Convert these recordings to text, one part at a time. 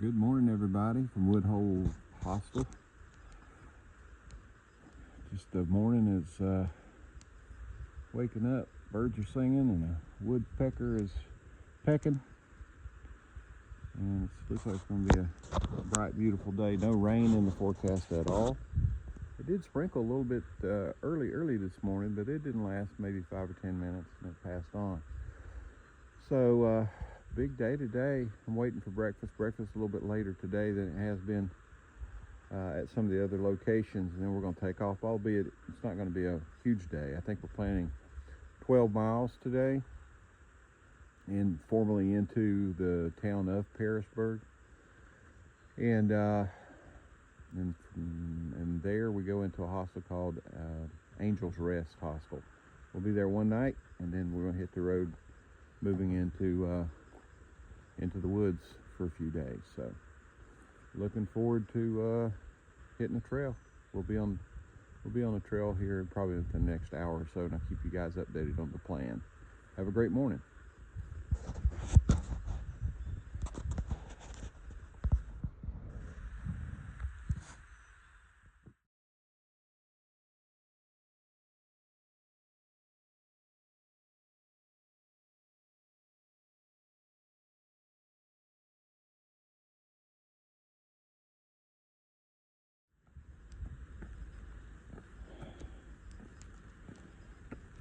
Good morning, everybody, from Woodhole Hostel. Just the morning is waking up. Birds are singing and a woodpecker is pecking. And it looks like it's going to be a bright, beautiful day. No rain in the forecast at all. It did sprinkle a little bit early this morning, but it didn't last maybe 5 or 10 minutes and it passed on. So, big day today. I'm waiting for breakfast. Breakfast a little bit later today than it has been at some of the other locations, and then we're going to take off, albeit it's not going to be a huge day. I think we're planning 12 miles today and formally into the town of Pearisburg, and there we go into a hostel called Angel's Rest Hostel. We'll be there one night, and then we're going to hit the road moving into the woods for a few days. So looking forward to hitting the trail. We'll be on the trail here probably the next hour or so, and I'll keep you guys updated on the plan. Have a great morning.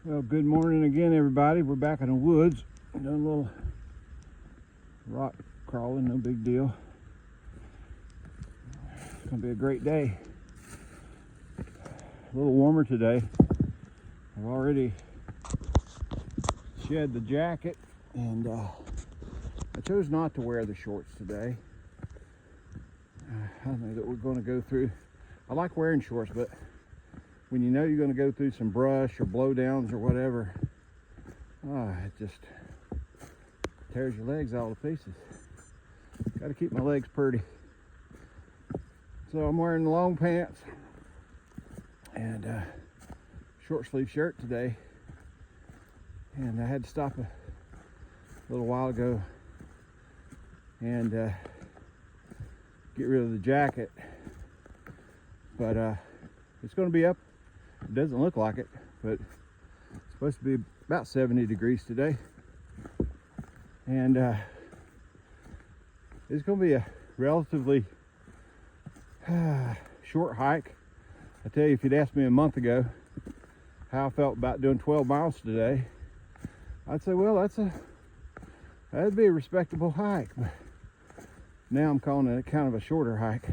Well, good morning again, everybody. We're back in the woods. Doing a little rock crawling, no big deal. It's gonna be a great day. A little warmer today. I've already shed the jacket, and I chose not to wear the shorts today. I know that we're going to go through. I like wearing shorts, but when you know you're going to go through some brush or blowdowns or whatever, it just tears your legs all to pieces. Got to keep my legs pretty. So I'm wearing the long pants and short sleeve shirt today. And I had to stop a little while ago and get rid of the jacket. But it's going to be up. It doesn't look like it, but it's supposed to be about 70 degrees today. And it's going to be a relatively short hike. I tell you, if you'd asked me a month ago how I felt about doing 12 miles today, I'd say, well, that'd be a respectable hike. But now I'm calling it kind of a shorter hike.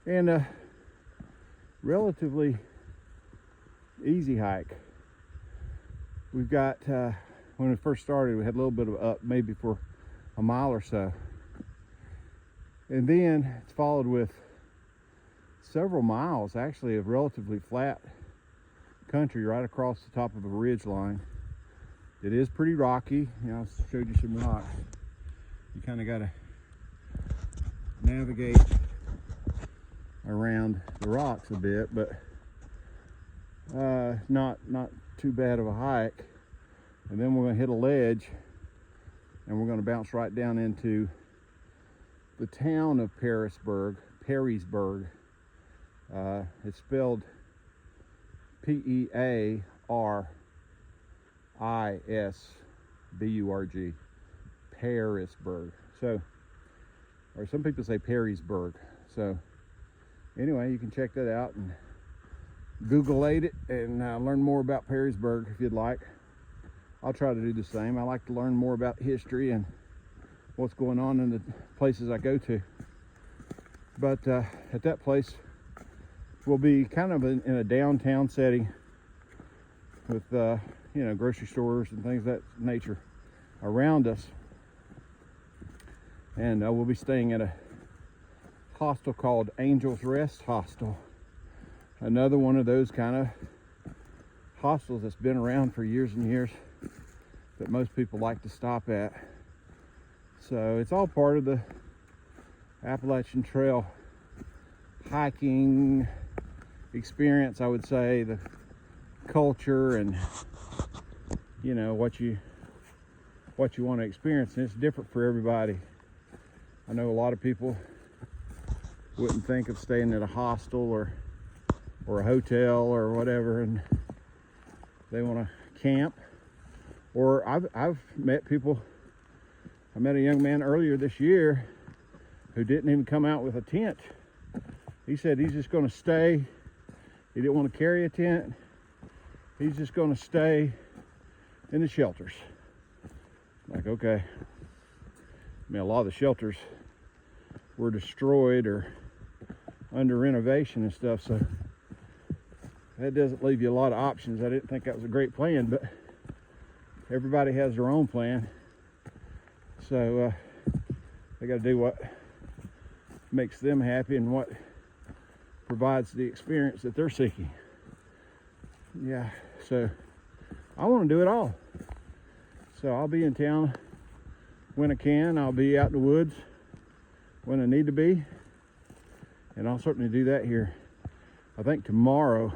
And relatively easy hike. We've got, when we first started, we had a little bit of up, maybe for a mile or so. And then it's followed with several miles, actually, of relatively flat country right across the top of a ridge line. It is pretty rocky. You know, I showed you some rocks. You kind of got to navigate around the rocks a bit, but not too bad of a hike. And then we're going to hit a ledge and we're going to bounce right down into the town of Pearisburg. It's spelled Pearisburg, Pearisburg. So, or some people say Pearisburg. So anyway, you can check that out and Google-ate it and learn more about Pearisburg if you'd like. I'll try to do the same. I like to learn more about history and what's going on in the places I go to. But at that place, we'll be kind of in a downtown setting with grocery stores and things of that nature around us. And we'll be staying at a hostel called Angel's Rest Hostel. Another one of those kind of hostels that's been around for years and years that most people like to stop at. So it's all part of the Appalachian Trail hiking experience, I would say. The culture and what you want to experience, and it's different for everybody. I know a lot of people wouldn't think of staying at a hostel or a hotel or whatever, and they want to camp. Or I've met people. I met a young man earlier this year who didn't even come out with a tent. He said he's just going to stay. He didn't want to carry a tent. He's just going to stay in the shelters. Like, okay. I mean, a lot of the shelters were destroyed or under renovation and stuff, so that doesn't leave you a lot of options. I didn't think that was a great plan, but everybody has their own plan. So they got to do what makes them happy and what provides the experience that they're seeking. Yeah, so I want to do it all. So I'll be in town when I can. I'll be out in the woods when I need to be. And I'll certainly do that here. I think tomorrow,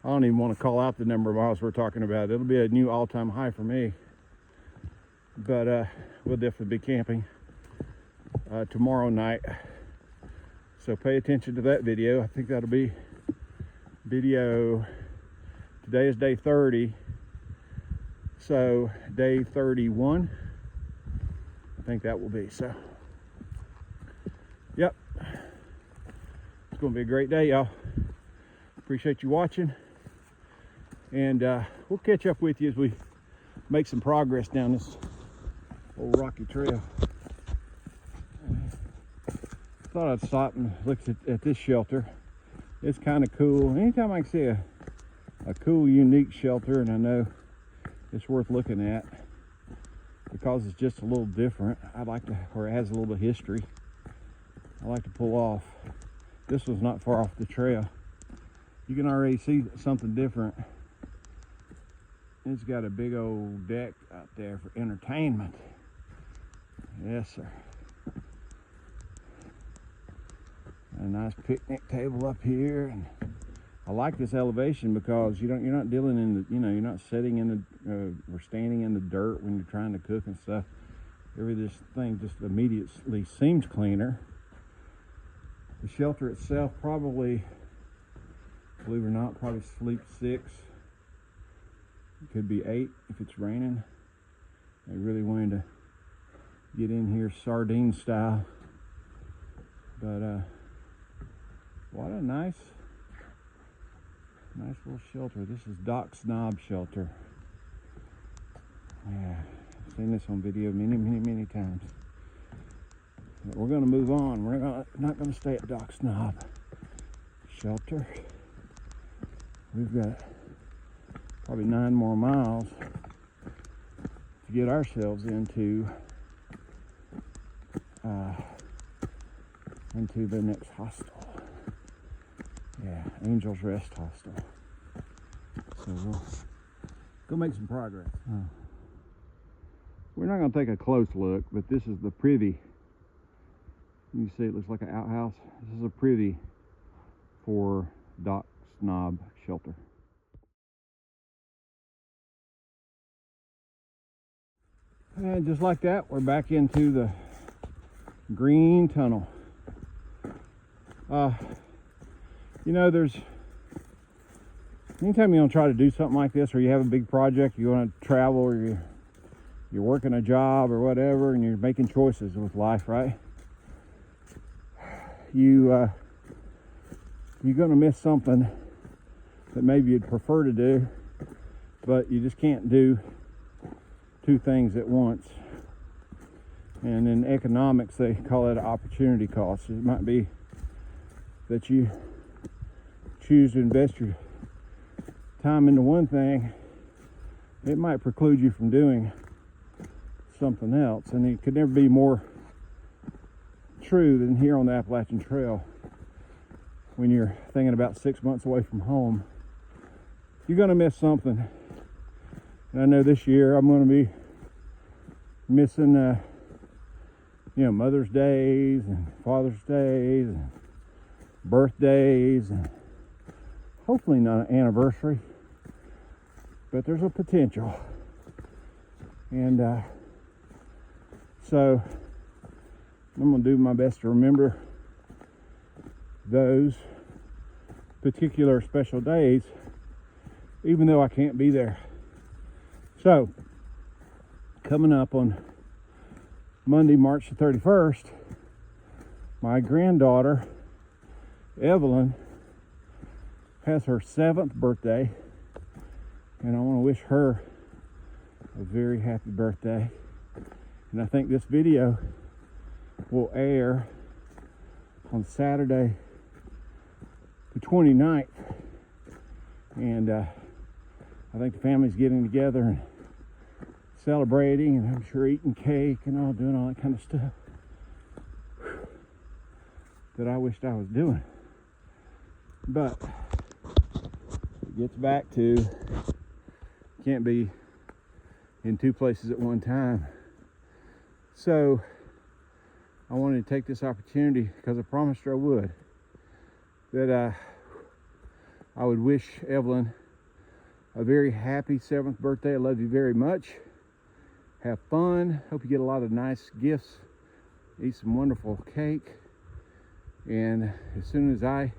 I don't even want to call out the number of miles we're talking about. It'll be a new all-time high for me. But we'll definitely be camping tomorrow night. So pay attention to that video. I think that'll be video. Today is day 30. So day 31, I think that will be. So, yep. It's going to be a great day, y'all. Appreciate you watching. And we'll catch up with you as we make some progress down this old rocky trail. Thought I'd stop and look at this shelter. It's kind of cool. Anytime I can see a cool, unique shelter, and I know it's worth looking at because it's just a little different, I'd like to, or it has a little bit of history, I like to pull off. This one's not far off the trail. You can already see something different. It's got a big old deck out there for entertainment. Yes, sir. A nice picnic table up here, and I like this elevation because you're not dealing in the, you're not sitting in the or standing in the dirt when you're trying to cook and stuff. This thing just immediately seems cleaner. The shelter itself probably, believe it or not, probably sleeps 6. It could be 8 if it's raining. They really wanted to get in here sardine style, but what a nice little shelter. This is Doc Snob Shelter. Yeah, I've seen this on video many times. But we're gonna move on. We're not gonna stay at Doc Snob Shelter. We've got probably 9 more miles to get ourselves into the next hostel. Yeah, Angel's Rest Hostel. So we'll go make some progress. We're not going to take a close look, but this is the privy. You see it looks like an outhouse. This is a privy for Doc Snob Shelter. And just like that, we're back into the green tunnel. There's anytime you want to try to do something like this, or you have a big project, you want to travel, or you're working a job or whatever, and you're making choices with life, right? You're going to miss something that maybe you'd prefer to do, but you just can't do 2 things at once. And in economics, they call it opportunity cost. It might be that you choose to invest your time into one thing. It might preclude you from doing something else. And it could never be more true than here on the Appalachian Trail. When you're thinking about 6 months away from home, you're going to miss something. And I know this year I'm going to be missing Mother's Days and Father's Days and birthdays, and hopefully not an anniversary, but there's a potential. And so I'm going to do my best to remember those particular special days, even though I can't be there. So, coming up on Monday, March the 31st, my granddaughter, Evelyn, has her 7th birthday, and I want to wish her a very happy birthday. And I think this video will air on Saturday the 29th, and I think the family's getting together and celebrating, and I'm sure eating cake and all, doing all that kind of stuff that I wished I was doing. But it gets back to, can't be in two places at one time. So I wanted to take this opportunity, because I promised her I would, that I would wish Evelyn a very happy 7th birthday. I love you very much. Have fun. Hope you get a lot of nice gifts. Eat some wonderful cake. And as soon as I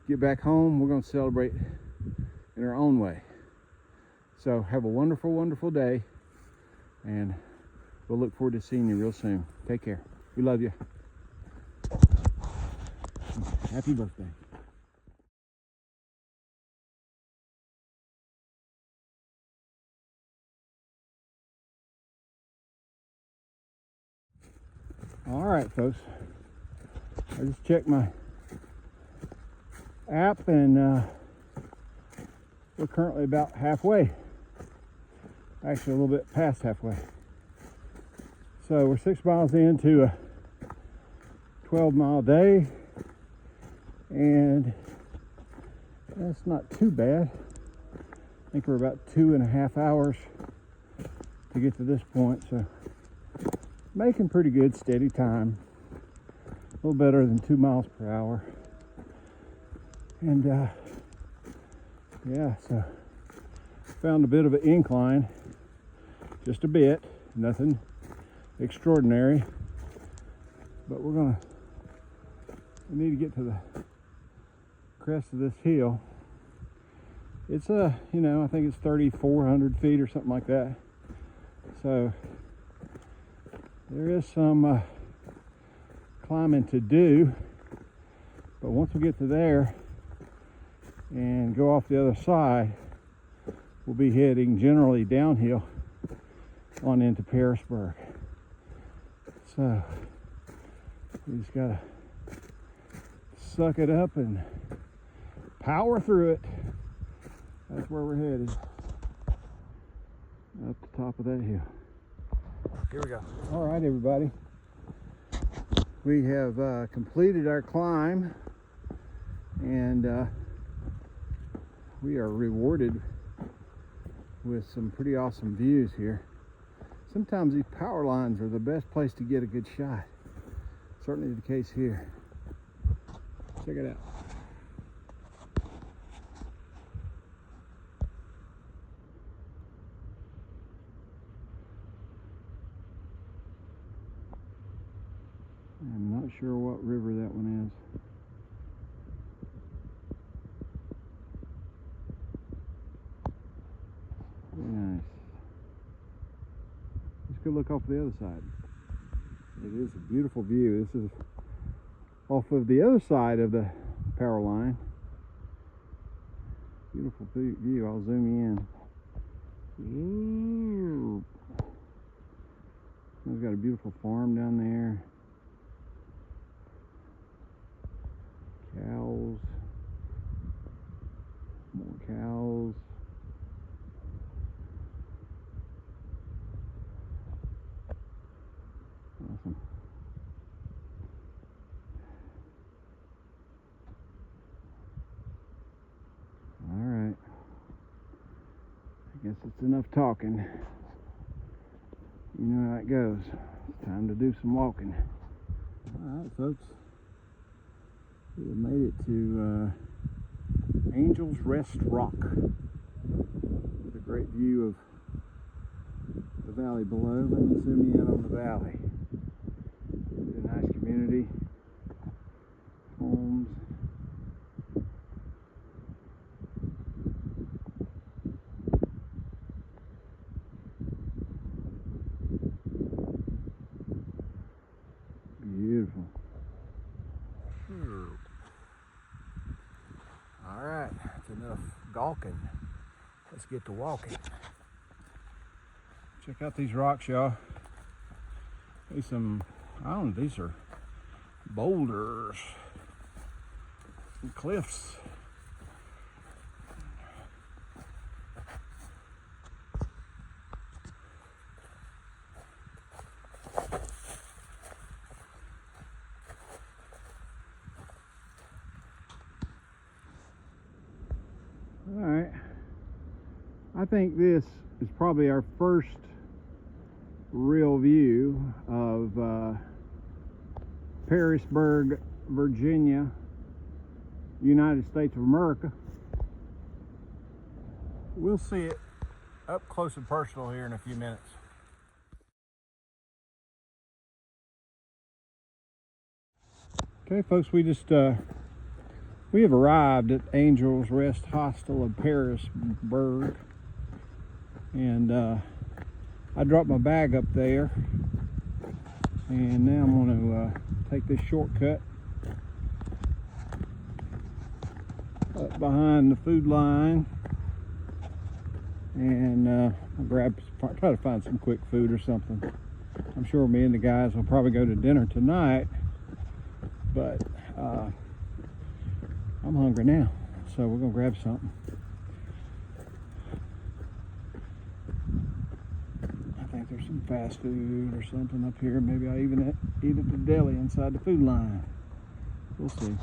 get back home, we're going to celebrate in our own way. So have a wonderful, wonderful day. And we'll look forward to seeing you real soon. Take care. We love you. Happy birthday. All right, folks. I just checked my app, and we're currently about halfway. Actually, a little bit past halfway. So we're 6 miles into a 12-mile day, and that's not too bad. I think we're about 2.5 hours to get to this point, so making pretty good steady time. A little better than 2 miles per hour. And yeah, so found a bit of an incline, just a bit, nothing extraordinary, but we need to get to the crest of this hill. It's I think it's 3,400 feet or something like that. So there is some climbing to do, but once we get to there and go off the other side, we'll be heading generally downhill on into Pearisburg. So we just gotta suck it up and power through it. That's where we're headed, up the top of that hill. Here we go. All right, everybody. We have completed our climb, and we are rewarded with some pretty awesome views here. Sometimes these power lines are the best place to get a good shot. Certainly the case here. Check it out. I'm not sure what river that one is. Very nice. Let's go look off the other side. It is a beautiful view. This is off of the other side of the power line. Beautiful view. I'll zoom you in. We've got a beautiful farm down there. Cows. More cows. Awesome. All right. I guess it's enough talking. You know how it goes. It's time to do some walking. All right, folks. We have made it to Angel's Rest Rock with a great view of the valley below. Let me zoom in on the valley. community homes. Beautiful. All right, that's enough gawking. Let's get to walking. Check out these rocks, y'all. These some, I don't know, these are boulders and cliffs. All right, I think this is probably our first real view of Pearisburg, Virginia, United States of America. We'll see it up close and personal here in a few minutes. Okay, folks, we have arrived at Angel's Rest Hostel of Pearisburg, and I dropped my bag up there, and now I'm going to take this shortcut up behind the food line, and I'll try to find some quick food or something. I'm sure me and the guys will probably go to dinner tonight, but I'm hungry now, so we're gonna grab something. I think there's some fast food or something up here. Maybe I'll even eat at the deli inside the food line. We'll see.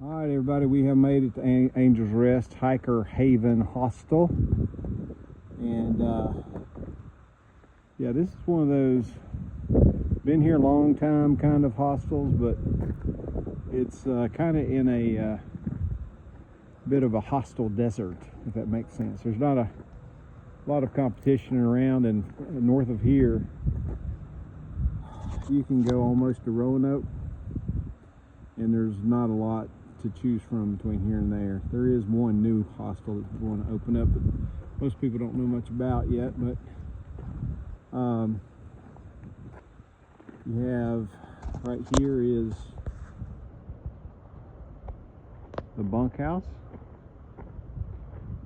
All right, everybody, we have made it to Angel's Rest Hiker Haven Hostel, and yeah, this is one of those been here a long time kind of hostels, but it's kind of in a bit of a hostel desert, if that makes sense. There's not a lot of competition around, and north of here you can go almost to Roanoke, and there's not a lot to choose from between here and there. There is one new hostel that's going to open up that most people don't know much about yet, but you have right here is the bunkhouse.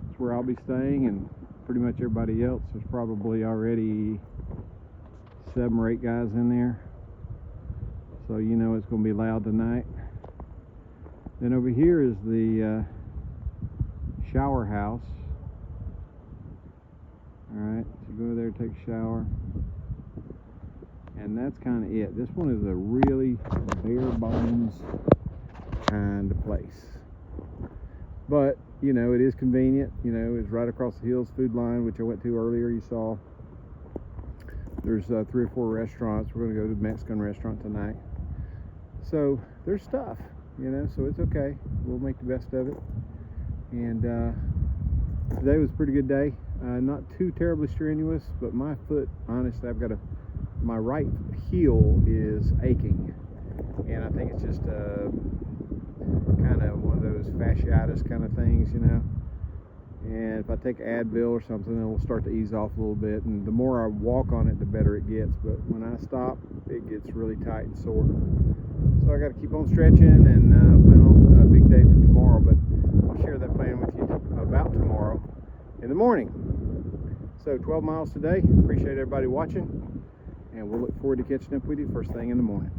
That's where I'll be staying, and pretty much everybody else. There's probably already 7 or 8 guys in there, so you know it's going to be loud tonight. Then over here is the shower house. All right, so go there, take a shower, and that's kind of it. This one is a really bare bones kind of place, but you know, it is convenient. You know, it's right across the hills food line, which I went to earlier. You saw there's 3 or 4 restaurants. We're going to go to the Mexican restaurant tonight, so there's stuff, you know, so it's okay. We'll make the best of it. And today was a pretty good day. Not too terribly strenuous, but my foot, honestly, my right heel is aching, and I think it's just kind of one of those fasciitis kind of things, you know. And if I take Advil or something, it will start to ease off a little bit, and the more I walk on it, the better it gets. But when I stop, it gets really tight and sore. So I got to keep on stretching and plan on a big day for tomorrow, but I'll share that plan with you about tomorrow in the morning. So 12 miles today. Appreciate everybody watching, and we'll look forward to catching up with you first thing in the morning.